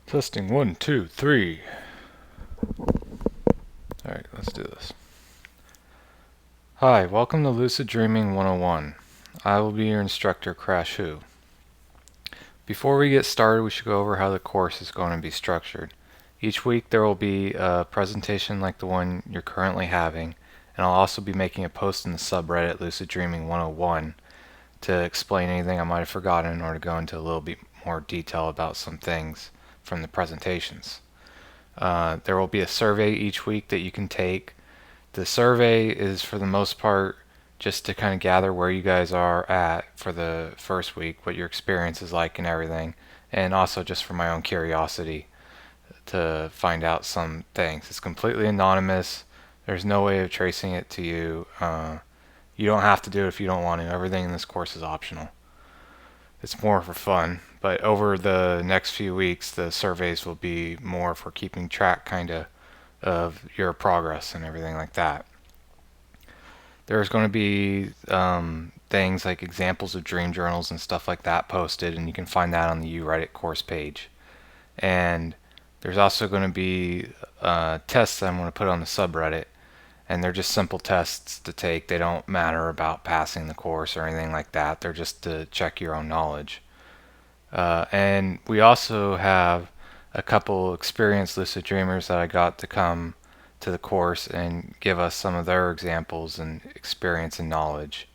Testing 1, 2, 3. Alright, let's do this. Hi, welcome to Lucid Dreaming 101. I will be your instructor, Crash Who. Before we get started, we should go over how the course is going to be structured. Each week there will be a presentation like the one you're currently having, and I'll also be making a post in the subreddit Lucid Dreaming 101 to explain anything I might have forgotten or to go into a little bit more detail about some things from the presentations. There will be a survey each week that you can take. The survey is for the most part just to kind of gather where you guys are at for the first week, what your experience is like and everything, and also just for my own curiosity to find out some things. It's completely anonymous. There's no way of tracing it to you. You don't have to do it if you don't want to. Everything in this course is optional. It's more for fun, but over the next few weeks the surveys will be more for keeping track of your progress and everything like that. There's going to be things like examples of dream journals and stuff like that posted, and you can find that on the UReddit course page. And there's also going to be tests that I'm going to put on the subreddit, and they're just simple tests to take. They don't matter about passing the course or anything like that. They're just to check your own knowledge. And we also have a couple experienced lucid dreamers that I got to come to the course and give us some of their examples and experience and knowledge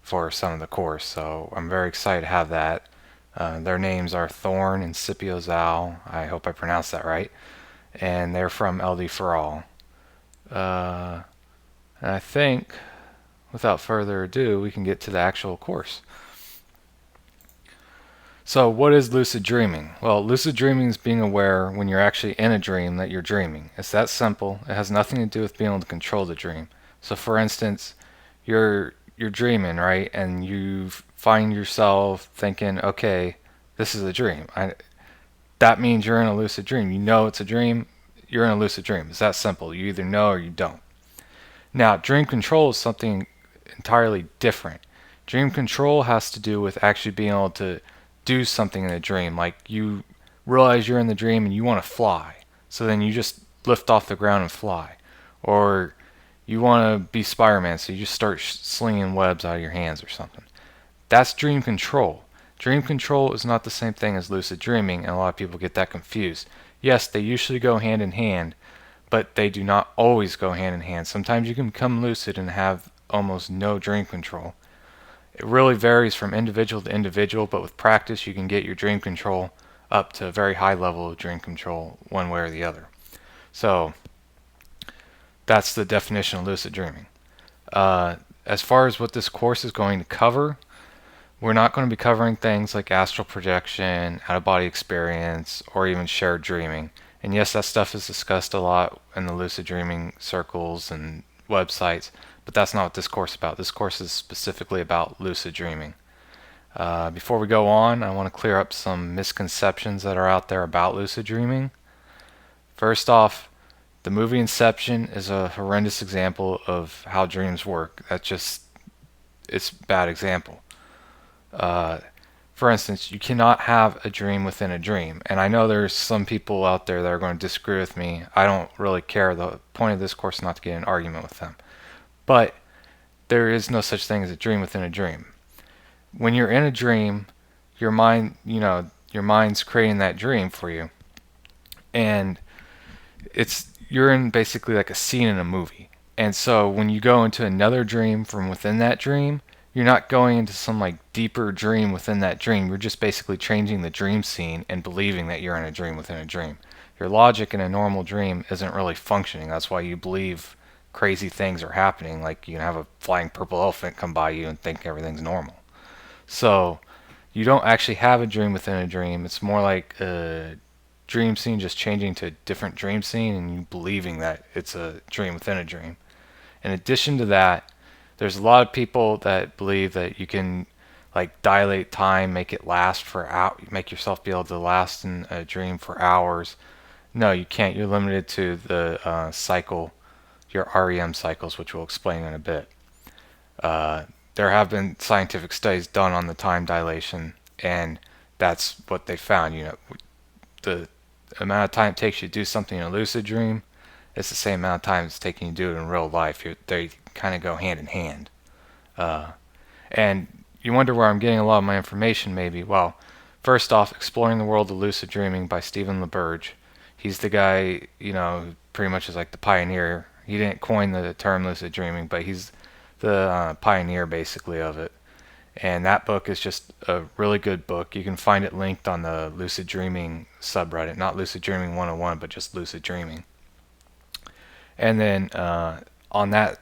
for some of the course. So I'm very excited to have that. Their names are Thorn and Scipio Zal. I hope I pronounced that right. And they're from LD for All. And I think, without further ado, we can get to the actual course. So what is lucid dreaming? Well, lucid dreaming is being aware when you're actually in a dream that you're dreaming. It's that simple. It has nothing to do with being able to control the dream. So for instance, you're dreaming, right? And you find yourself thinking, okay, this is a dream. That means you're in a lucid dream. You know it's a dream. You're in a lucid dream. It's that simple. You either know or you don't. Now, dream control is something entirely different. Dream control has to do with actually being able to do something in a dream. Like you realize you're in the dream and you want to fly. So then you just lift off the ground and fly. Or you want to be Spider-Man, so you just start slinging webs out of your hands or something. That's dream control. Dream control is not the same thing as lucid dreaming, and a lot of people get that confused. Yes, they usually go hand in hand, but they do not always go hand in hand. Sometimes you can become lucid and have almost no dream control. It really varies from individual to individual, but with practice you can get your dream control up to a very high level of dream control one way or the other. So that's the definition of lucid dreaming. As far as what this course is going to cover, we're not going to be covering things like astral projection, out-of-body experience, or even shared dreaming. And yes, that stuff is discussed a lot in the lucid dreaming circles and websites, but that's not what this course is about. This course is specifically about lucid dreaming. Before we go on, I want to clear up some misconceptions that are out there about lucid dreaming. First off, the movie Inception is a horrendous example of how dreams work. It's a bad example. For instance, you cannot have a dream within a dream. And I know there's some people out there that are going to disagree with me. I don't really care. The point of this course is not to get in an argument with them. But there is no such thing as a dream within a dream. When you're in a dream, your mind's creating that dream for you. And you're in basically like a scene in a movie. And so when you go into another dream from within that dream, you're not going into some like deeper dream within that dream. You're just basically changing the dream scene and believing that you're in a dream within a dream. Your logic in a normal dream isn't really functioning. That's why you believe crazy things are happening. Like you can have a flying purple elephant come by you and think everything's normal. So you don't actually have a dream within a dream. It's more like a dream scene just changing to a different dream scene and you believing that it's a dream within a dream. In addition to that, there's a lot of people that believe that you can like dilate time, make it last for make yourself be able to last in a dream for hours. No, you can't. You're limited to the cycle, your REM cycles, which we'll explain in a bit. There have been scientific studies done on the time dilation, and that's what they found. The amount of time it takes you to do something in a lucid dream, it's the same amount of time it's taking you to do it in real life. They kind of go hand in hand. Uh, and you wonder where I'm getting a lot of my information, maybe. Well, first off, Exploring the World of Lucid Dreaming by Stephen LaBerge. He's the guy, who pretty much is like the pioneer. He didn't coin the term lucid dreaming, but he's the pioneer basically of it. And that book is just a really good book. You can find it linked on the Lucid Dreaming subreddit, not Lucid Dreaming 101, but just Lucid Dreaming. And then on that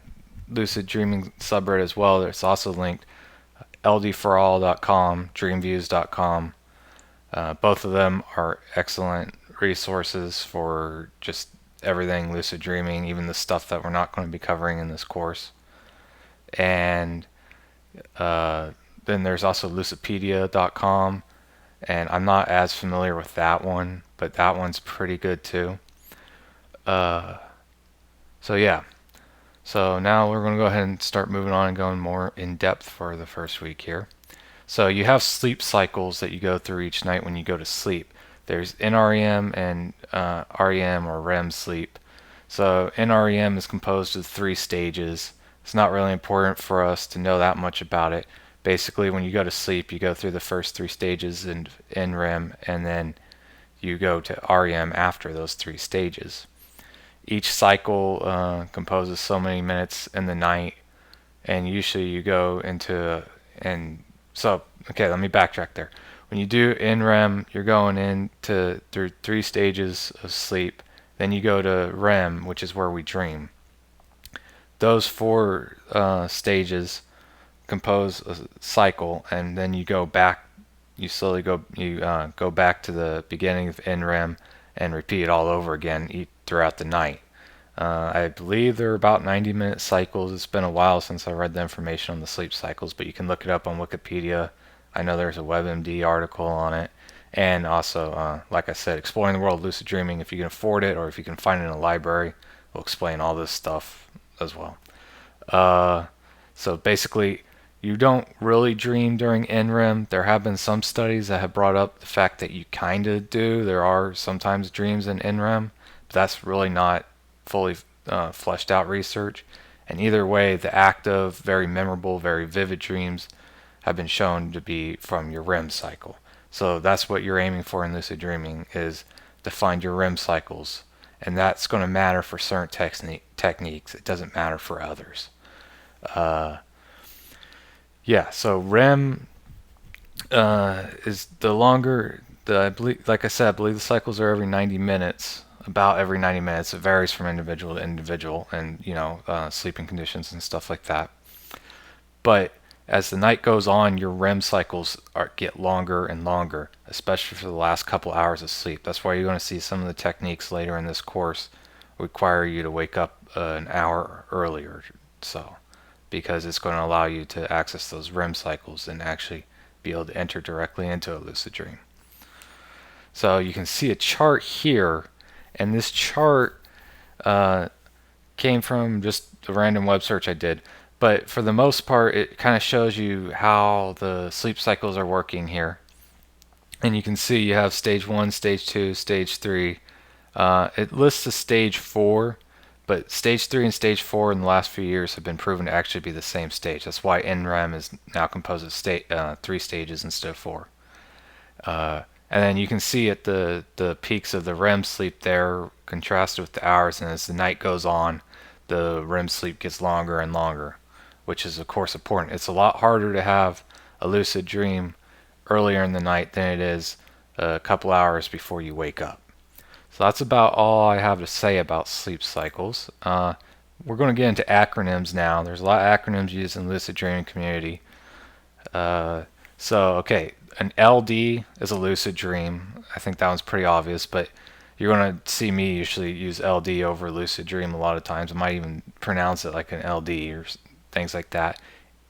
Lucid Dreaming subreddit as well, there's also linked LD101.com, dreamviews.com. Both of them are excellent resources for just everything lucid dreaming, even the stuff that we're not going to be covering in this course. And then there's also lucipedia.com, and I'm not as familiar with that one, but that one's pretty good too. So yeah. So now we're going to go ahead and start moving on and going more in depth for the first week here. So you have sleep cycles that you go through each night when you go to sleep. There's NREM and REM or REM sleep. So NREM is composed of 3 stages. It's not really important for us to know that much about it. Basically, when you go to sleep, you go through the first 3 stages in NREM, and then you go to REM after those 3 stages. Each cycle composes so many minutes in the night, and usually you go into okay, let me backtrack there. When you do NREM, you're going into through 3 stages of sleep. Then you go to REM, which is where we dream. Those 4 stages compose a cycle, and then you go back. You slowly go back to the beginning of NREM and repeat it all over again throughout the night. I believe they're about 90-minute cycles. It's been a while since I read the information on the sleep cycles, but you can look it up on Wikipedia. I know there's a WebMD article on it. And also, like I said, Exploring the World of Lucid Dreaming, if you can afford it or if you can find it in a library, will explain all this stuff as well. So basically, you don't really dream during NREM. There have been some studies that have brought up the fact that you kind of do. There are sometimes dreams in NREM, but that's really not fully fleshed out research. And either way, the active, very memorable, very vivid dreams have been shown to be from your REM cycle. So that's what you're aiming for in lucid dreaming, is to find your REM cycles. And that's going to matter for certain techniques. It doesn't matter for others. Yeah, so REM is the longer, I believe, like I said, I believe the cycles are every 90 minutes. About every 90 minutes. It varies from individual to individual, and sleeping conditions and stuff like that. But as the night goes on, your REM cycles get longer and longer, especially for the last couple hours of sleep. That's why you're going to see some of the techniques later in this course require you to wake up an hour earlier, because it's going to allow you to access those REM cycles and actually be able to enter directly into a lucid dream. So you can see a chart here. And this chart came from just a random web search I did. But for the most part, it kind of shows you how the sleep cycles are working here. And you can see you have stage 1, stage 2, stage 3. It lists a stage 4, but stage 3 and stage 4 in the last few years have been proven to actually be the same stage. That's why NREM is now composed of 3 stages instead of 4. And then you can see at the peaks of the REM sleep there contrasted with the hours, and as the night goes on, the REM sleep gets longer and longer, which is of course important. It's a lot harder to have a lucid dream earlier in the night than it is a couple hours before you wake up. So that's about all I have to say about sleep cycles. We're going to get into acronyms now. There's a lot of acronyms used in the lucid dreaming community. Okay. An LD is a lucid dream. I think that one's pretty obvious, but you're going to see me usually use LD over lucid dream a lot of times. I might even pronounce it like an LD or things like that.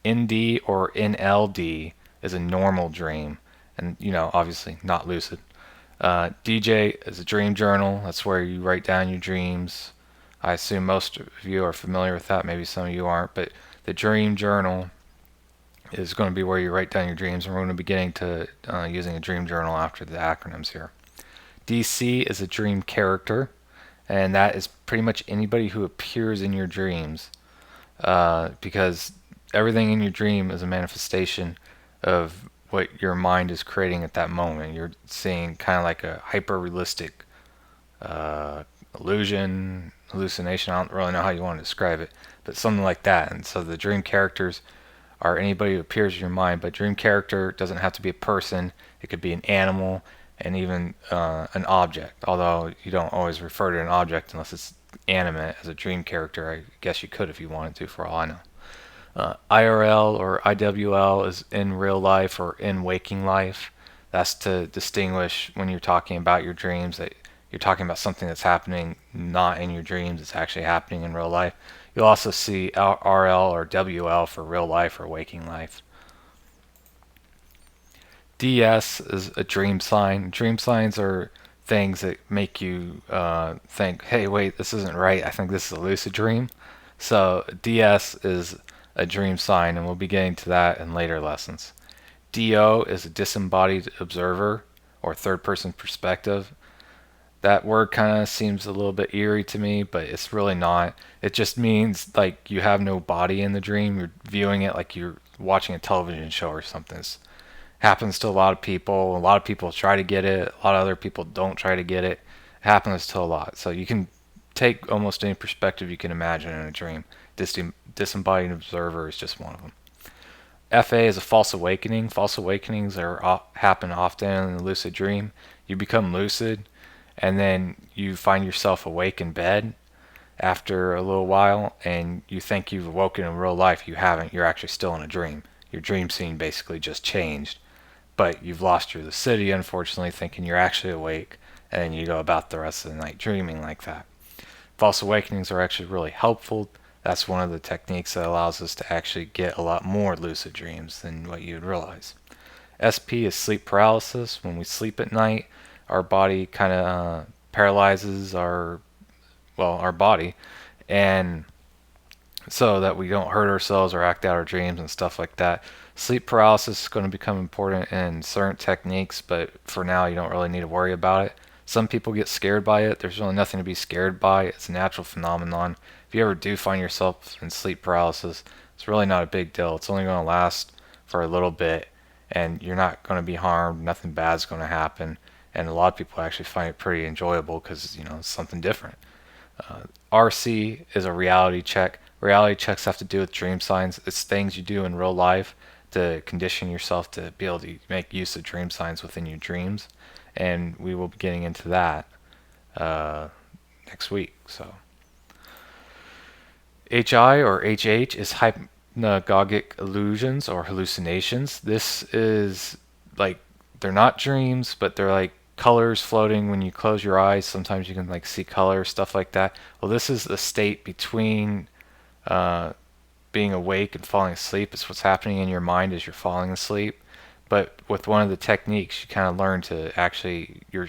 ND or NLD is a normal dream, and obviously not lucid. DJ is a dream journal. That's where you write down your dreams. I assume most of you are familiar with that. Maybe some of you aren't, but the dream journal is going to be where you write down your dreams, and we're going to be getting to using a dream journal after the acronyms here. DC is a dream character, and that is pretty much anybody who appears in your dreams, because everything in your dream is a manifestation of what your mind is creating at that moment. You're seeing kind of like a hyper realistic uh, illusion, hallucination. I don't really know how you want to describe it, but something like that. And so the dream characters are anybody who appears in your mind, but dream character doesn't have to be a person. It could be an animal and even an object, although you don't always refer to an object unless it's animate as a dream character. I guess you could if you wanted to, for all I know. IRL or IWL is in real life or in waking life. That's to distinguish when you're talking about your dreams that you're talking about something that's happening not in your dreams, it's actually happening in real life. You'll also see RL or WL for real life or waking life. DS is a dream sign. Dream signs are things that make you think, hey, wait, this isn't right. I think this is a lucid dream. So DS is a dream sign, and we'll be getting to that in later lessons. DO is a disembodied observer or third person perspective. That word kind of seems a little bit eerie to me, but it's really not. It just means like you have no body in the dream. You're viewing it like you're watching a television show or something. It happens to a lot of people. A lot of people try to get it. A lot of other people don't try to get it. It happens to a lot. So you can take almost any perspective you can imagine in a dream. Disembodied observer is just one of them. FA is a false awakening. False awakenings happen often in the lucid dream. You become lucid, and then you find yourself awake in bed after a little while, and you think you've awoken in real life. You haven't. You're actually still in a dream. Your dream scene basically just changed, but you've lost your lucidity, unfortunately, thinking you're actually awake, and then you go about the rest of the night dreaming like that. False awakenings are actually really helpful. That's one of the techniques that allows us to actually get a lot more lucid dreams than what you'd realize. SP is sleep paralysis. When we sleep at night, our body kind of paralyzes our body, and so that we don't hurt ourselves or act out our dreams and stuff like that. Sleep paralysis is going to become important in certain techniques, but for now you don't really need to worry about it. Some people get scared by it. There's really nothing to be scared by. It's a natural phenomenon. If you ever do find yourself in sleep paralysis, it's really not a big deal. It's only going to last for a little bit, and you're not going to be harmed. Nothing bad's going to happen. And a lot of people actually find it pretty enjoyable because, it's something different. RC is a reality check. Reality checks have to do with dream signs. It's things you do in real life to condition yourself to be able to make use of dream signs within your dreams. And we will be getting into that next week. So HI or HH is hypnagogic illusions or hallucinations. This is like, they're not dreams, but they're like colors floating when you close your eyes. Sometimes you can like see color, stuff like that. Well, this is the state between being awake and falling asleep. It's what's happening in your mind as you're falling asleep. But with one of the techniques, you kind of learn to actually, you're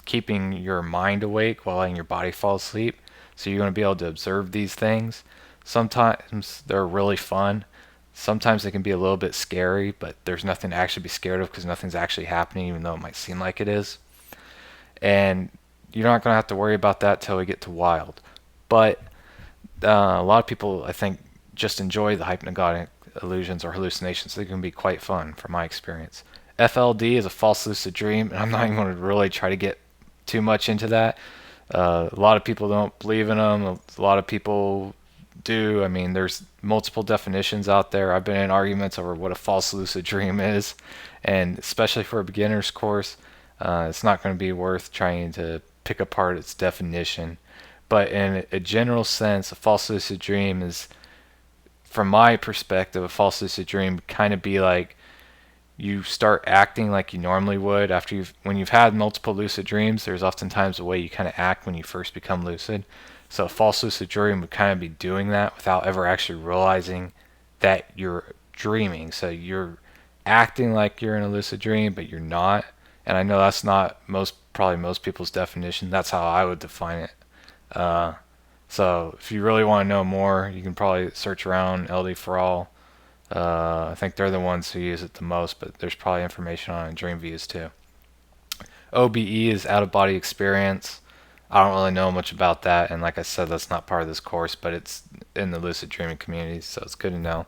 keeping your mind awake while letting your body fall asleep. So you're going to be able to observe these things. Sometimes they're really fun. Sometimes they can be a little bit scary, but there's nothing to actually be scared of because nothing's actually happening, even though it might seem like it is. And you're not going to have to worry about that till we get to wild. But a lot of people, I think, just enjoy the hypnagogic illusions or hallucinations. They can be quite fun from my experience. FLD is a false lucid dream, and I'm not even going to really try to get too much into that. A lot of people don't believe in them. A lot of people do. I mean, there's multiple definitions out there. I've been in arguments over what a false lucid dream is, and especially for a beginner's course, it's not going to be worth trying to pick apart its definition. But in a general sense, a false lucid dream is, from my perspective, a false lucid dream would kind of be like you start acting like you normally would after when you've had multiple lucid dreams. There's oftentimes a way you kind of act when you first become lucid. So a false lucid dream would kind of be doing that without ever actually realizing that you're dreaming. So you're acting like you're in a lucid dream, but you're not. And I know that's not probably most people's definition. That's how I would define it. So if you really want to know more, you can probably search around LD for all. I think they're the ones who use it the most, but there's probably information on it in Dream Views too. OBE is out of body experience. I don't really know much about that, and like I said, that's not part of this course, but it's in the lucid dreaming community, so it's good to know.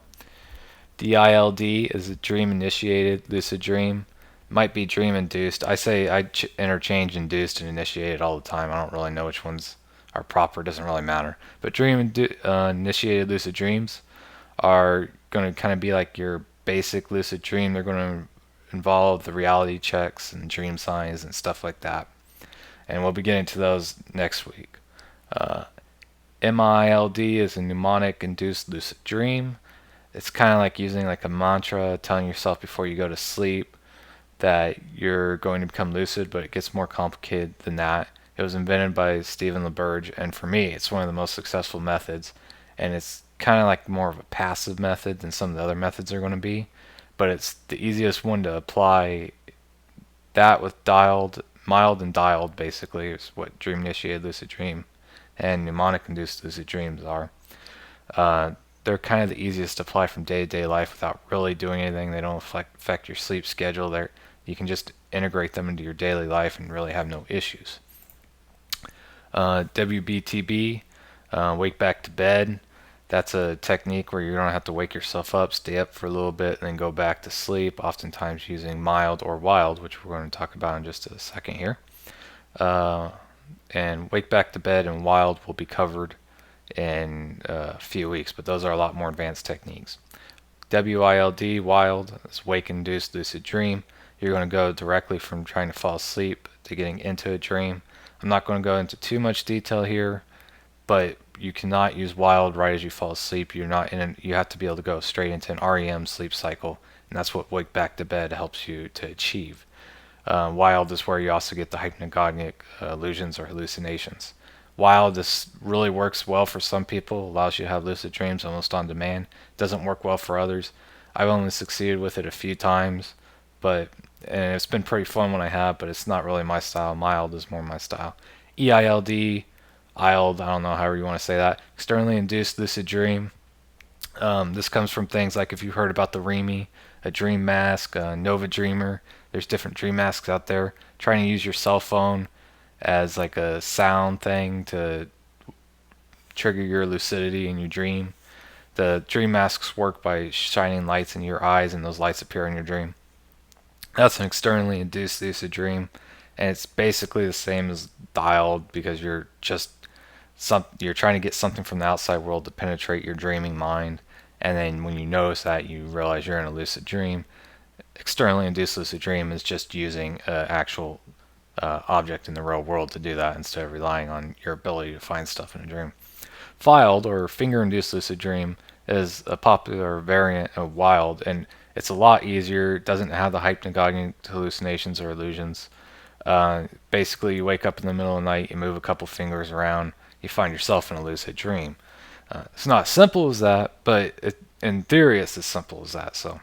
DILD is a dream initiated lucid dream. Might be dream induced. I interchange induced and initiated all the time. I don't really know which ones are proper. It doesn't really matter. But initiated lucid dreams are going to kind of be like your basic lucid dream. They're going to involve the reality checks and dream signs and stuff like that. And we'll be getting to those next week. Uh, MILD is a mnemonic induced lucid dream. It's kind of like using like a mantra, telling yourself before you go to sleep that you're going to become lucid, but it gets more complicated than that. It was invented by Stephen LaBerge, and for me, it's one of the most successful methods. And it's kind of like more of a passive method than some of the other methods are going to be, but it's the easiest one to apply. That with mild and dialed, basically, is what dream initiated lucid dream and mnemonic induced lucid dreams are. They're kind of the easiest to apply from day-to-day life without really doing anything. They don't affect your sleep schedule. You can just integrate them into your daily life and really have no issues. WBTB, wake back to bed. That's a technique where you don't have to wake yourself up, stay up for a little bit, and then go back to sleep, oftentimes using mild or wild, which we're going to talk about in just a second here. And wake back to bed and wild will be covered in a few weeks, but those are a lot more advanced techniques. WILD, wild, is wake-induced lucid dream. You're going to go directly from trying to fall asleep to getting into a dream. I'm not going to go into too much detail here, but you cannot use wild right as you fall asleep. You have to be able to go straight into an REM sleep cycle, and that's what wake back to bed helps you to achieve. Wild is where you also get the hypnagogic illusions or hallucinations. Wild, this really works well for some people, allows you to have lucid dreams almost on demand. Doesn't work well for others. I've only succeeded with it a few times, and it's been pretty fun when I have, but it's not really my style. Mild is more my style. EILD, ILD, I don't know however you want to say that. Externally induced lucid dream. This comes from things like if you heard about the REMI, a dream mask, a Nova Dreamer. There's different dream masks out there. Trying to use your cell phone as like a sound thing to trigger your lucidity in your dream. The dream masks work by shining lights into your eyes, and those lights appear in your dream. That's an externally induced lucid dream, and it's basically the same as dialed because you're trying to get something from the outside world to penetrate your dreaming mind, and then when you notice that, you realize you're in a lucid dream. Externally induced lucid dream is just using an actual object in the real world to do that instead of relying on your ability to find stuff in a dream. Filed or finger-induced lucid dream is a popular variant of wild, and it's a lot easier. It doesn't have the hypnagogic hallucinations or illusions. Basically, you wake up in the middle of the night, you move a couple fingers around, you find yourself in a lucid dream. It's not as simple as that, but in theory, it's as simple as that. So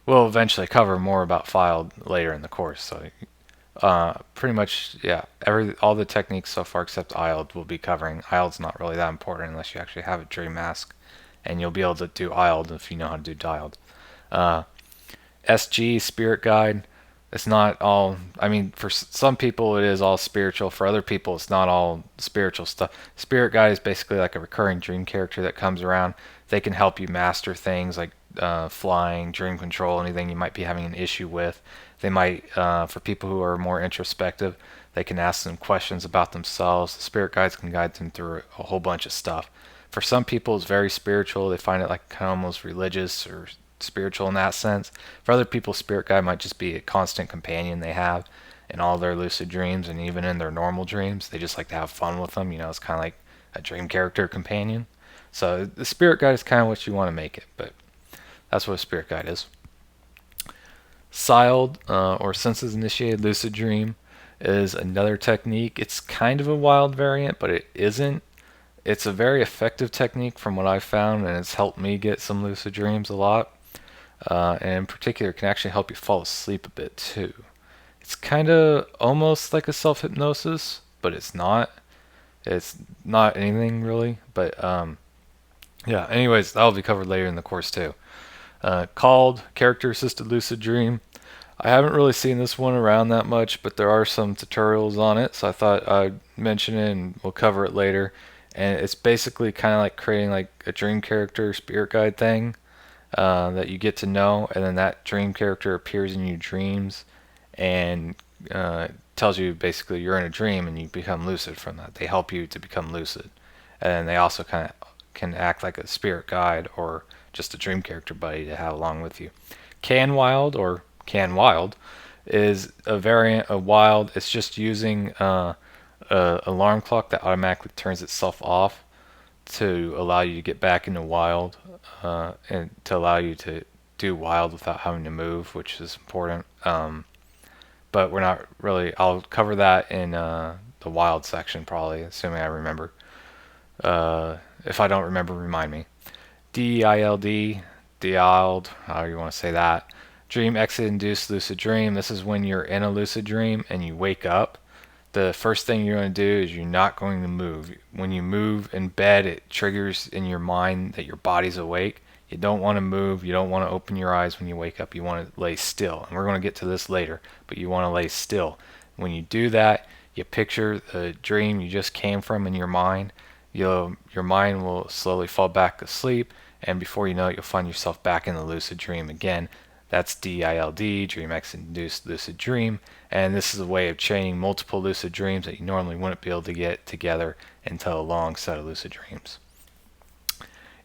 we'll eventually cover more about filed later in the course. So pretty much, yeah, all the techniques so far except ILD we'll be covering. ILD's not really that important unless you actually have a dream mask, and you'll be able to do ILD if you know how to do dialed. SG, spirit guide. It's not all, I mean, for some people it is all spiritual. For other people it's not all spiritual stuff. Spirit guide is basically like a recurring dream character that comes around. They can help you master things like flying, dream control, anything you might be having an issue with. They might, for people who are more introspective, they can ask them questions about themselves. The spirit guides can guide them through a whole bunch of stuff. For some people it's very spiritual. They find it like kind of almost religious or spiritual in that sense. For other people, spirit guide might just be a constant companion they have in all their lucid dreams and even in their normal dreams. They just like to have fun with them. It's kind of like a dream character companion. So the spirit guide is kind of what you want to make it, but that's what a spirit guide is. SILD, or senses initiated lucid dream, is another technique. It's kind of a wild variant, but it isn't. It's a very effective technique from what I've found, and it's helped me get some lucid dreams a lot. And in particular, it can actually help you fall asleep a bit too. It's kind of almost like a self-hypnosis, but it's not. It's not anything really, but yeah, anyways, that'll be covered later in the course too. Called character assisted lucid dream. I haven't really seen this one around that much, but there are some tutorials on it, so I thought I'd mention it and we'll cover it later. And it's basically kind of like creating like a dream character spirit guide thing that you get to know, and then that dream character appears in your dreams and tells you basically you're in a dream and you become lucid from that. They help you to become lucid, and they also kind of can act like a spirit guide or just a dream character buddy to have along with you. Can Wild or Can Wild is a variant of Wild. It's just using a alarm clock that automatically turns itself off to allow you to get back into Wild and to allow you to do Wild without having to move, which is important. But we're not really. I'll cover that in the Wild section probably, assuming I remember. If I don't remember, remind me. DILD, DILD, however you want to say that. Dream exit induced lucid dream. This is when you're in a lucid dream and you wake up. The first thing you're going to do is you're not going to move. When you move in bed, it triggers in your mind that your body's awake. You don't want to move. You don't want to open your eyes when you wake up. You want to lay still. And we're going to get to this later, but you want to lay still. When you do that, you picture the dream you just came from in your mind. Your mind will slowly fall back asleep, and before you know it, you'll find yourself back in the lucid dream again. That's DILD, Dream X Induced Lucid Dream, and this is a way of chaining multiple lucid dreams that you normally wouldn't be able to get together into a long set of lucid dreams.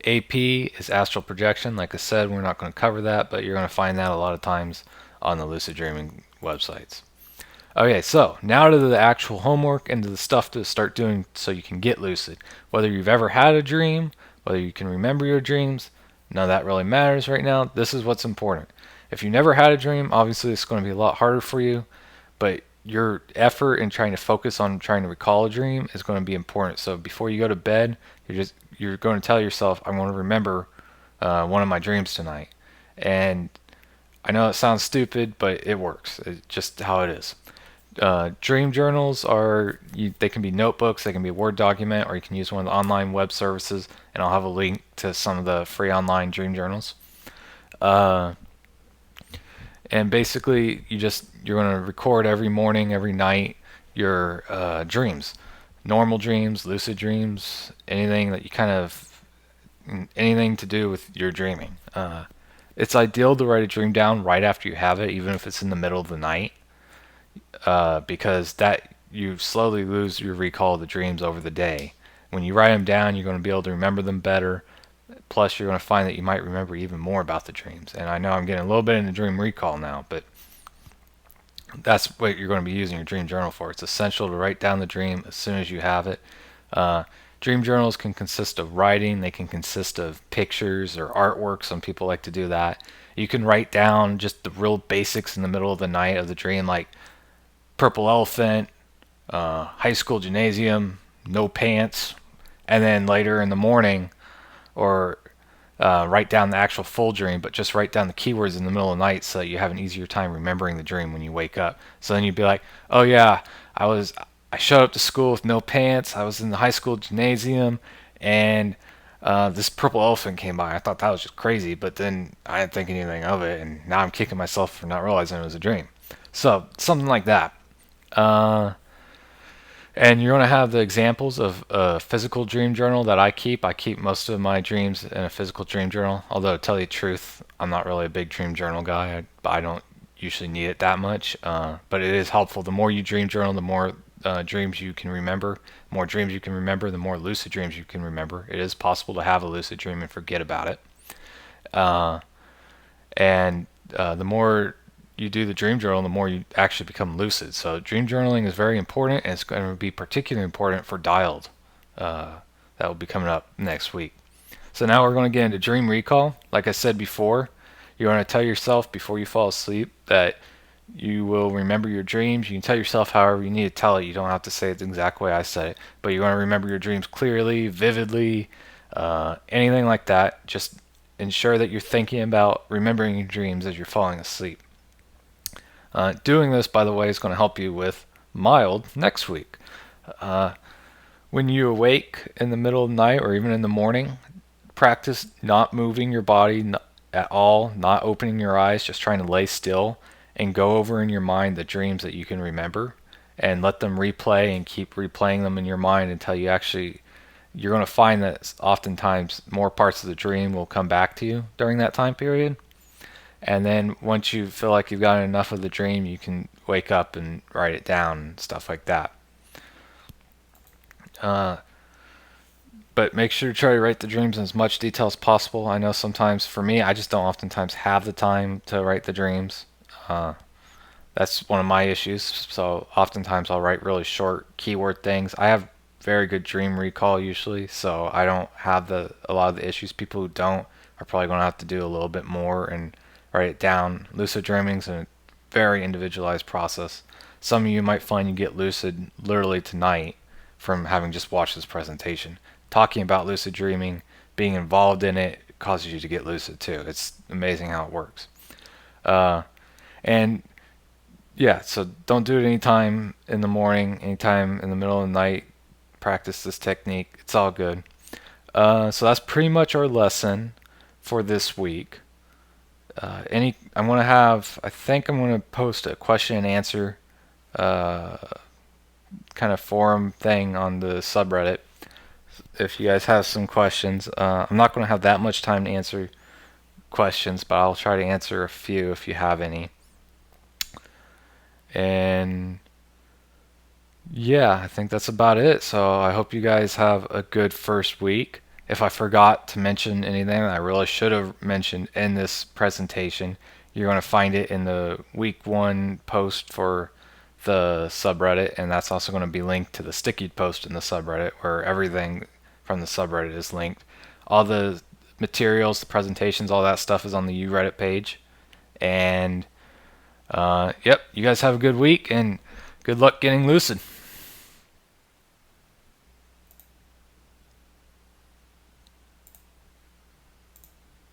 AP is astral projection. Like I said, we're not going to cover that, but you're going to find that a lot of times on the lucid dreaming websites. Okay, so now to the actual homework and to the stuff to start doing so you can get lucid. Whether you've ever had a dream, whether you can remember your dreams, none of that really matters right now. This is what's important. If you never had a dream, obviously it's going to be a lot harder for you, but your effort in trying to focus on trying to recall a dream is going to be important. So before you go to bed, you're going to tell yourself, I'm going to remember one of my dreams tonight. And I know it sounds stupid, but it works. It's just how it is. Dream journals they can be notebooks, they can be a Word document, or you can use one of the online web services, and I'll have a link to some of the free online dream journals. And basically you're going to record every morning, every night, your dreams, normal dreams, lucid dreams, anything to do with your dreaming. It's ideal to write a dream down right after you have it, even if it's in the middle of the night, because that you slowly lose your recall of the dreams over the day. When you write them down, you're going to be able to remember them better. Plus, you're going to find that you might remember even more about the dreams. And I know I'm getting a little bit into dream recall now, but that's what you're going to be using your dream journal for. It's essential to write down the dream as soon as you have it. Dream journals can consist of writing. They can consist of pictures or artwork. Some people like to do that. You can write down just the real basics in the middle of the night of the dream, like purple elephant, high school gymnasium, no pants, and then later in the morning, or write down the actual full dream, but just write down the keywords in the middle of the night so that you have an easier time remembering the dream when you wake up. So then you'd be like, oh yeah, I showed up to school with no pants, I was in the high school gymnasium, and this purple elephant came by. I thought that was just crazy, but then I didn't think anything of it, and now I'm kicking myself for not realizing it was a dream. So something like that. And you're going to have the examples of a physical dream journal that I keep. I keep most of my dreams in a physical dream journal. Although, to tell you the truth, I'm not really a big dream journal guy. I don't usually need it that much. But it is helpful. The more you dream journal, the more dreams you can remember. The more dreams you can remember, the more lucid dreams you can remember. It is possible to have a lucid dream and forget about it. And the more you do the dream journal, the more you actually become lucid. So dream journaling is very important, and it's going to be particularly important for dialed. That will be coming up next week. So now we're going to get into dream recall. Like I said before, you're going to tell yourself before you fall asleep that you will remember your dreams. You can tell yourself however you need to tell it. You don't have to say it the exact way I said it, but you want to remember your dreams clearly, vividly, anything like that. Just ensure that you're thinking about remembering your dreams as you're falling asleep. Doing this, by the way, is going to help you with mild next week. When you awake in the middle of the night or even in the morning, practice not moving your body at all, not opening your eyes, just trying to lay still and go over in your mind the dreams that you can remember and let them replay and keep replaying them in your mind until you're going to find that oftentimes more parts of the dream will come back to you during that time period. And then once you feel like you've gotten enough of the dream, you can wake up and write it down and stuff like that. But make sure to try to write the dreams in as much detail as possible. I know sometimes for me, I just don't oftentimes have the time to write the dreams. That's one of my issues. So oftentimes I'll write really short keyword things. I have very good dream recall usually, so I don't have a lot of the issues. People who don't are probably going to have to do a little bit more and write it down. Lucid dreaming's a very individualized process. Some of you might find you get lucid literally tonight from having just watched this presentation. Talking about lucid dreaming, being involved in it, causes you to get lucid too. It's amazing how it works. And yeah, so don't do it anytime in the morning, anytime in the middle of the night. Practice this technique. It's all good. So that's pretty much our lesson for this week. I think I'm going to post a question and answer kind of forum thing on the subreddit. If you guys have some questions, I'm not going to have that much time to answer questions, but I'll try to answer a few if you have any. And yeah, I think that's about it. So I hope you guys have a good first week. If I forgot to mention anything that I really should have mentioned in this presentation, you're going to find it in the week 1 post for the subreddit, and that's also going to be linked to the sticky post in the subreddit where everything from the subreddit is linked. All the materials, the presentations, all that stuff is on the UReddit page. And yep, you guys have a good week and good luck getting lucid.